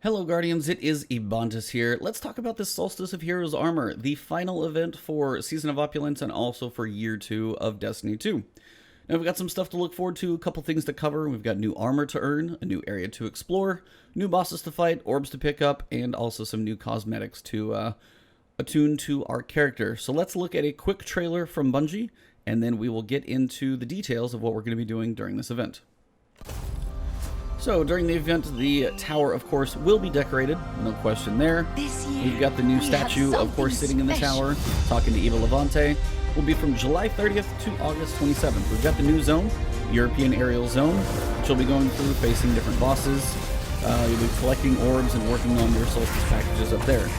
Hello Guardians, it is Ebontis here. Let's talk about this Solstice of Heroes armor, the final event for Season of Opulence and also for Year 2 of Destiny 2. Now we've got some stuff to look forward to, a couple things to cover. We've got new armor to earn, a new area to explore, new bosses to fight, orbs to pick up, and also some new cosmetics to attune to our character. So let's look at a quick trailer from Bungie, and then we will get into the details of what we're going to be doing during this event. So, during the event, the tower, of course, will be decorated. No question there. We've got the new statue, of course, sitting in the tower, talking to Eva Levante. Will be from July 30th to August 27th. We've got the new zone, European Ariel zone, which you'll be going through, facing different bosses. You'll be collecting orbs and working on your Solstice packages up there.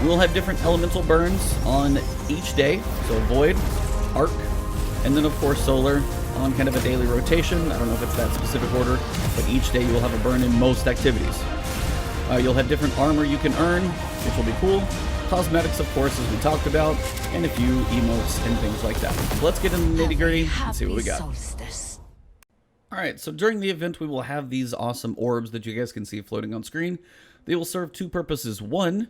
We will have different elemental burns on each day, so Void, Arc, and then, of course, Solar, on kind of a daily rotation. I don't know if it's that specific order, but each day you'll have a burn in most activities. You'll have different armor you can earn, which will be cool. Cosmetics, of course, as we talked about, and a few emotes and things like that. So let's get into the nitty-gritty and see what we got. Alright, so during the event we will have these awesome orbs that you guys can see floating on screen. They will serve two purposes. One,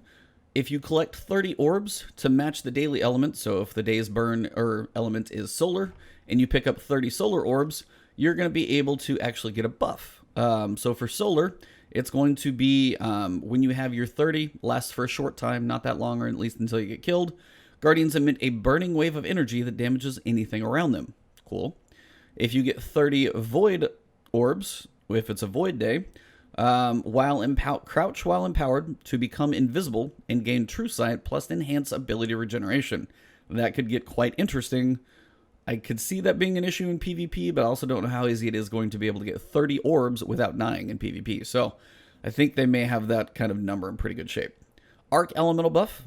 if you collect 30 orbs to match the daily element, so if the day's burn or element is solar, and you pick up 30 solar orbs, you're going to be able to actually get a buff. So for solar, it's going to be when you have your 30, lasts for a short time, not that long, or at least until you get killed. Guardians emit a burning wave of energy that damages anything around them. Cool. If you get 30 void orbs, if it's a void day, crouch while empowered to become invisible and gain true sight plus enhance ability regeneration. That could get quite interesting. I could see that being an issue in PvP, but I also don't know how easy it is going to be able to get 30 orbs without dying in PvP. So I think they may have that kind of number in pretty good shape. Arc Elemental buff.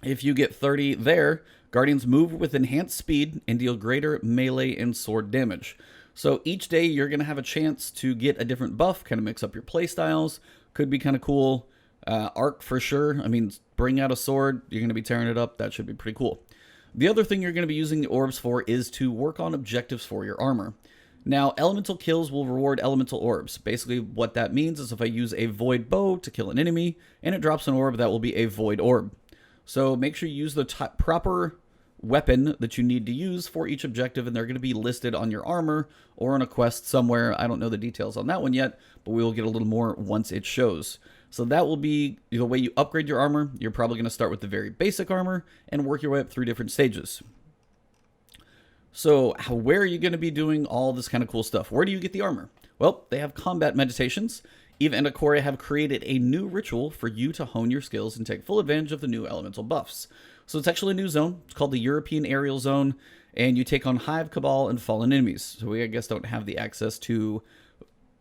If you get 30 there, Guardians move with enhanced speed and deal greater melee and sword damage. So each day you're going to have a chance to get a different buff, kind of mix up your playstyles. Could be kind of cool. Arc for sure. I mean, bring out a sword. You're going to be tearing it up. That should be pretty cool. The other thing you're going to be using the orbs for is to work on objectives for your armor. Now, elemental kills will reward elemental orbs. Basically, what that means is if I use a void bow to kill an enemy, and it drops an orb, that will be a void orb. So make sure you use the proper weapon that you need to use for each objective, and they're going to be listed on your armor or on a quest somewhere. I don't know the details on that one yet, but we will get a little more once it shows. So that will be the way you upgrade your armor. You're probably going to start with the very basic armor and work your way up through different stages. So where are you going to be doing all this kind of cool stuff? Where do you get the armor? Well, they have combat meditations. Eva and Akori have created a new ritual for you to hone your skills and take full advantage of the new elemental buffs. So it's actually a new zone. It's called the European Ariel zone, and you take on Hive, Cabal, and Fallen enemies. So we, I guess, don't have the access to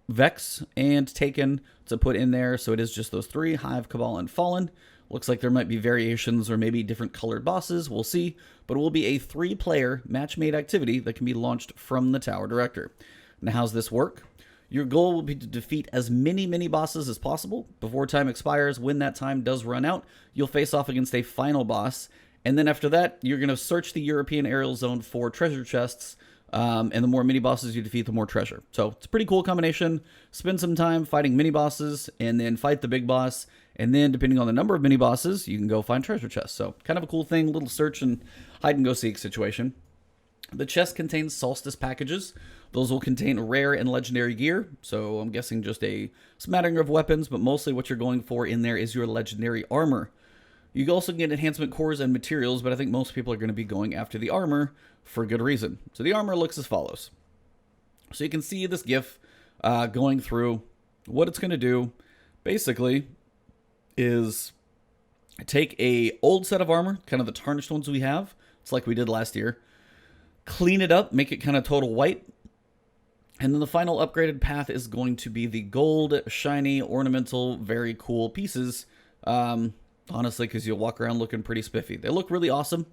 Vex and Taken to put in there, so it is just those three, Hive, Cabal, and Fallen. Looks like there might be variations or maybe different colored bosses, we'll see, but it will be a 3-player match-made activity that can be launched from the Tower Director. Now how's this work? Your goal will be to defeat as many mini-bosses as possible before time expires. When that time does run out, you'll face off against a final boss, and then after that, you're going to search the European Ariel zone for treasure chests, and the more mini-bosses you defeat, the more treasure. So it's a pretty cool combination. Spend some time fighting mini-bosses, and then fight the big boss, and then depending on the number of mini-bosses, you can go find treasure chests. So kind of a cool thing, little search and hide-and-go-seek situation. The chest contains Solstice packages. Those will contain rare and legendary gear, so I'm guessing just a smattering of weapons, but mostly what you're going for in there is your legendary armor. You can also get enhancement cores and materials, but I think most people are going to be going after the armor for good reason. So the armor looks as follows. So you can see this GIF going through. What it's going to do, basically, is take a old set of armor, kind of the tarnished ones we have. It's like we did last year. Clean it up, make it kind of total white. And then the final upgraded path is going to be the gold, shiny, ornamental, very cool pieces. Honestly, because you'll walk around looking pretty spiffy. They look really awesome,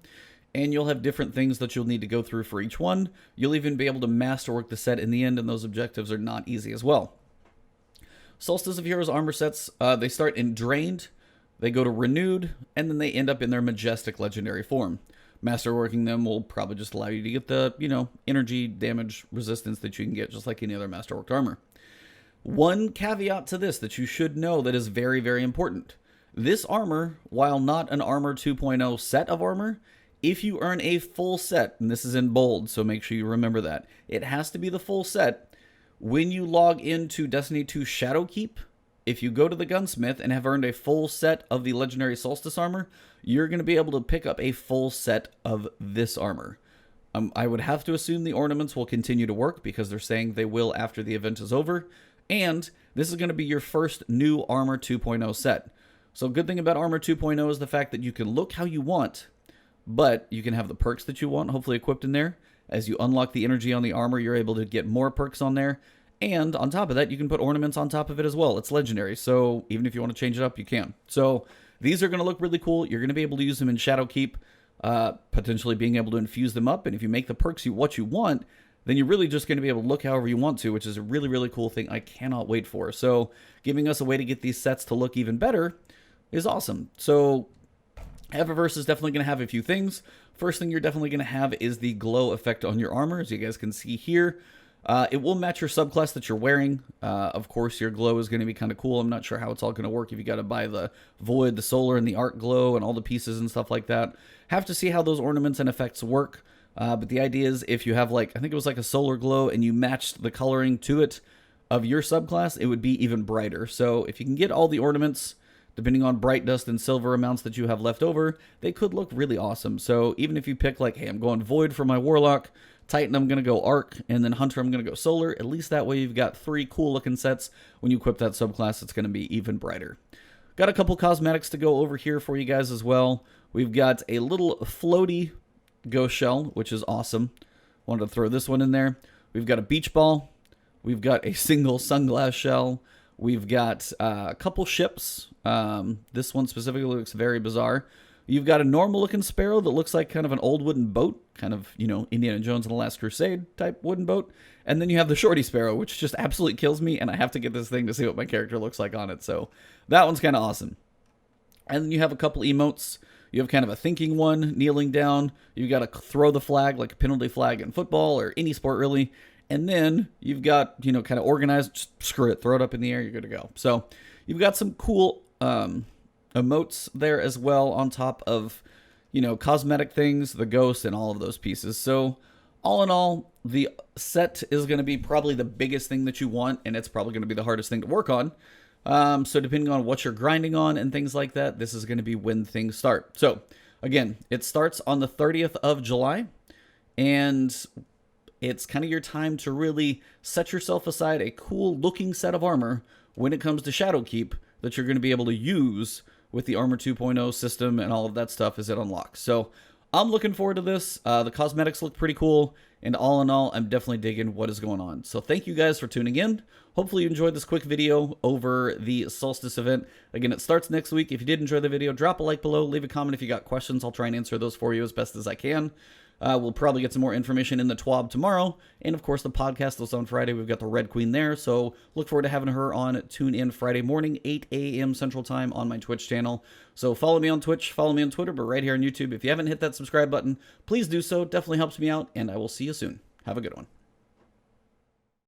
and you'll have different things that you'll need to go through for each one. You'll even be able to masterwork the set in the end, and those objectives are not easy as well. Solstice of Heroes armor sets, they start in Drained, they go to Renewed, and then they end up in their Majestic Legendary form. Masterworking them will probably just allow you to get the, energy damage resistance that you can get just like any other Masterworked armor. One caveat to this that you should know that is very, very important. This armor, while not an Armor 2.0 set of armor, if you earn a full set, and this is in bold, so make sure you remember that, it has to be the full set. When you log into Destiny 2 Shadowkeep, if you go to the gunsmith and have earned a full set of the legendary Solstice armor, you're going to be able to pick up a full set of this armor. I would have to assume the ornaments will continue to work because they're saying they will after the event is over. And this is going to be your first new Armor 2.0 set. So good thing about Armor 2.0 is the fact that you can look how you want, but you can have the perks that you want hopefully equipped in there. As you unlock the energy on the armor, you're able to get more perks on there. And on top of that, you can put ornaments on top of it as well. It's legendary, so even if you want to change it up, you can. So these are going to look really cool. You're going to be able to use them in Shadowkeep, potentially being able to infuse them up. And if you make the perks what you want, then you're really just going to be able to look however you want to, which is a really, really cool thing I cannot wait for. So giving us a way to get these sets to look even better is awesome. So Eververse is definitely going to have a few things. First thing you're definitely going to have is the glow effect on your armor, as you guys can see here. It will match your subclass that you're wearing. Of course, your glow is going to be kind of cool. I'm not sure how it's all going to work if you got to buy the Void, the Solar, and the Arc Glow, and all the pieces and stuff like that. Have to see how those ornaments and effects work. But the idea is if you have like, I think it was like a Solar Glow, and you matched the coloring to it of your subclass, it would be even brighter. So if you can get all the ornaments, depending on bright dust and silver amounts that you have left over, they could look really awesome. So even if you pick like, hey, I'm going Void for my Warlock, Titan, I'm going to go Arc, and then Hunter, I'm going to go Solar. At least that way you've got 3 cool looking sets. When you equip that subclass, it's going to be even brighter. Got a couple cosmetics to go over here for you guys as well. We've got a little floaty ghost shell, which is awesome. Wanted to throw this one in there. We've got a beach ball. We've got a single sunglass shell. We've got a couple ships. This one specifically looks very bizarre. You've got a normal looking sparrow that looks like kind of an old wooden boat, kind of, you know, Indiana Jones and the Last Crusade type wooden boat. And then you have the shorty sparrow, which just absolutely kills me, and I have to get this thing to see what my character looks like on it. So that one's kind of awesome. And then you have a couple emotes. You have kind of a thinking one, kneeling down. You've got to throw the flag, like a penalty flag in football or any sport really. And then you've got, you know, kind of organized, just screw it, throw it up in the air, you're good to go. So you've got some cool emotes there as well on top of, you know, cosmetic things, the ghost, and all of those pieces. So all in all, the set is going to be probably the biggest thing that you want, and it's probably going to be the hardest thing to work on. So depending on what you're grinding on and things like that, this is going to be when things start. So again, it starts on the 30th of July, and it's kind of your time to really set yourself aside a cool looking set of armor when it comes to Shadowkeep that you're going to be able to use with the Armor 2.0 system and all of that stuff as it unlocks. So I'm looking forward to this. The cosmetics look pretty cool, and all in all, I'm definitely digging what is going on. So thank you guys for tuning in. Hopefully you enjoyed this quick video over the Solstice event. Again, it starts next week. If you did enjoy the video, drop a like below, leave a comment if you got questions. I'll try and answer those for you as best as I can. We'll probably get some more information in the TWAB tomorrow. And of course, the podcast is on Friday. We've got the Red Queen there. So look forward to having her on Tune In Friday morning, 8 a.m. Central Time on my Twitch channel. So follow me on Twitch, follow me on Twitter, but right here on YouTube. If you haven't hit that subscribe button, please do so. Definitely helps me out. And I will see you soon. Have a good one.